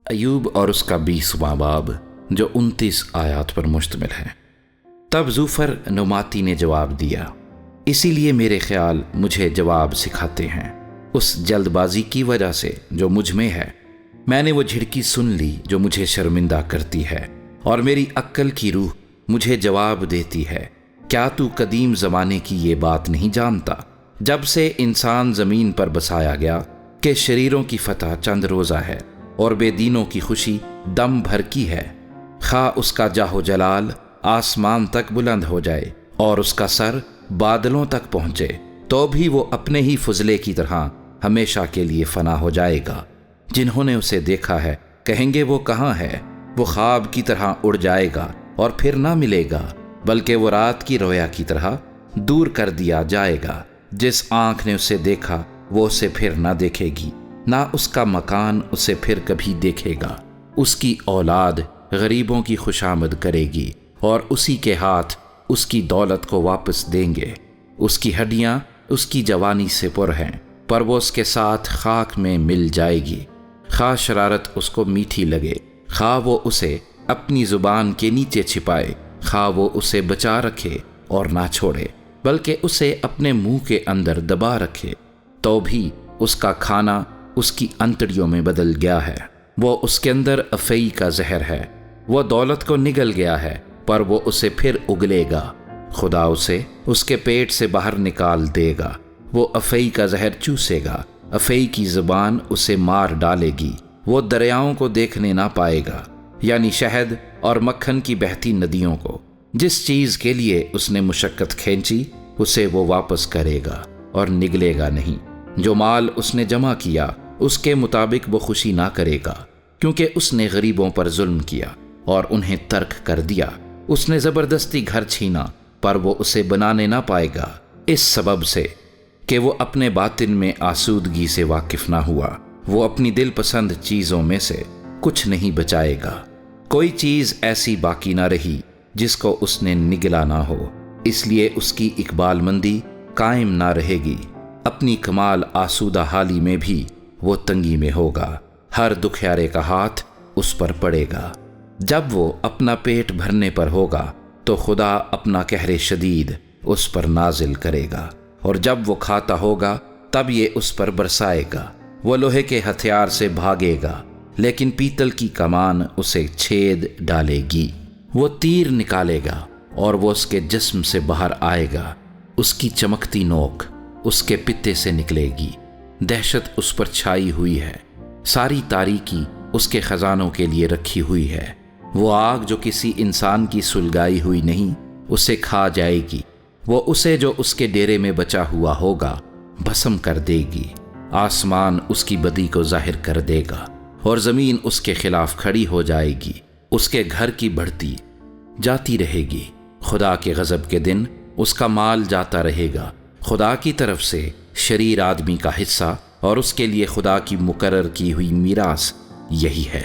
ایوب اور اس کا 20واں باب جو 29 آیات پر مشتمل ہے۔ تب زوفر نعماتی نے جواب دیا، اسی لیے میرے خیال مجھے جواب سکھاتے ہیں، اس جلد بازی کی وجہ سے جو مجھ میں ہے۔ میں نے وہ جھڑکی سن لی جو مجھے شرمندہ کرتی ہے، اور میری عقل کی روح مجھے جواب دیتی ہے، کیا تو قدیم زمانے کی یہ بات نہیں جانتا؟ جب سے انسان زمین پر بسایا گیا کہ شریروں کی فتح چند روزہ ہے اور بے دینوں کی خوشی دم بھر کی ہے، خواہ اس کا جاہ و جلال آسمان تک بلند ہو جائے اور اس کا سر بادلوں تک پہنچے، تو بھی وہ اپنے ہی فضلے کی طرح ہمیشہ کے لیے فنا ہو جائے گا۔ جنہوں نے اسے دیکھا ہے کہیں گے وہ کہاں ہے؟ وہ خواب کی طرح اڑ جائے گا اور پھر نہ ملے گا، بلکہ وہ رات کی رویا کی طرح دور کر دیا جائے گا۔ جس آنکھ نے اسے دیکھا وہ اسے پھر نہ دیکھے گی، نہ اس کا مکان اسے پھر کبھی دیکھے گا۔ اس کی اولاد غریبوں کی خوشامد کرے گی اور اسی کے ہاتھ اس کی دولت کو واپس دیں گے۔ اس کی ہڈیاں اس کی جوانی سے پر ہیں، پر وہ اس کے ساتھ خاک میں مل جائے گی۔ خواہ شرارت اس کو میٹھی لگے، خواہ وہ اسے اپنی زبان کے نیچے چھپائے، خواہ وہ اسے بچا رکھے اور نہ چھوڑے، بلکہ اسے اپنے منہ کے اندر دبا رکھے، تو بھی اس کا کھانا اس کی انتڑیوں میں بدل گیا ہے۔ وہ اس کے اندر افعی کا زہر ہے، وہ دولت کو نگل گیا ہے، پر وہ اسے پھر اگلے گا۔ خدا اسے اس کے پیٹ سے باہر نکال دے گا، وہ افعی کا زہر چوسے گا، افعی کی زبان اسے مار ڈالے گی، وہ دریاؤں کو دیکھنے نہ پائے گا، یعنی شہد اور مکھن کی بہتی ندیوں کو۔ جس چیز کے لیے اس نے مشقت کھینچی اسے وہ واپس کرے گا اور نگلے گا نہیں۔ جو مال اس نے جمع کیا اس کے مطابق وہ خوشی نہ کرے گا، کیونکہ اس نے غریبوں پر ظلم کیا اور انہیں ترک کر دیا۔ اس نے زبردستی گھر چھینا، پر وہ اسے بنانے نہ پائے گا، اس سبب سے کہ وہ اپنے باطن میں آسودگی سے واقف نہ ہوا۔ وہ اپنی دل پسند چیزوں میں سے کچھ نہیں بچائے گا، کوئی چیز ایسی باقی نہ رہی جس کو اس نے نگلا نہ ہو، اس لیے اس کی اقبال مندی قائم نہ رہے گی۔ اپنی کمال آسودہ حالی میں بھی وہ تنگی میں ہوگا، ہر دکھیارے کا ہاتھ اس پر پڑے گا۔ جب وہ اپنا پیٹ بھرنے پر ہوگا تو خدا اپنا قہر شدید اس پر نازل کرے گا، اور جب وہ کھاتا ہوگا تب یہ اس پر برسائے گا۔ وہ لوہے کے ہتھیار سے بھاگے گا، لیکن پیتل کی کمان اسے چھید ڈالے گی۔ وہ تیر نکالے گا اور وہ اس کے جسم سے باہر آئے گا، اس کی چمکتی نوک اس کے پتے سے نکلے گی۔ دہشت اس پر چھائی ہوئی ہے، ساری تاریکی اس کے خزانوں کے لیے رکھی ہوئی ہے۔ وہ آگ جو کسی انسان کی سلگائی ہوئی نہیں اسے کھا جائے گی، وہ اسے جو اس کے ڈیرے میں بچا ہوا ہوگا بھسم کر دے گی۔ آسمان اس کی بدی کو ظاہر کر دے گا اور زمین اس کے خلاف کھڑی ہو جائے گی۔ اس کے گھر کی بڑھتی جاتی رہے گی، خدا کے غضب کے دن اس کا مال جاتا رہے گا۔ خدا کی طرف سے شریر آدمی کا حصہ اور اس کے لیے خدا کی مقرر کی ہوئی میراث یہی ہے۔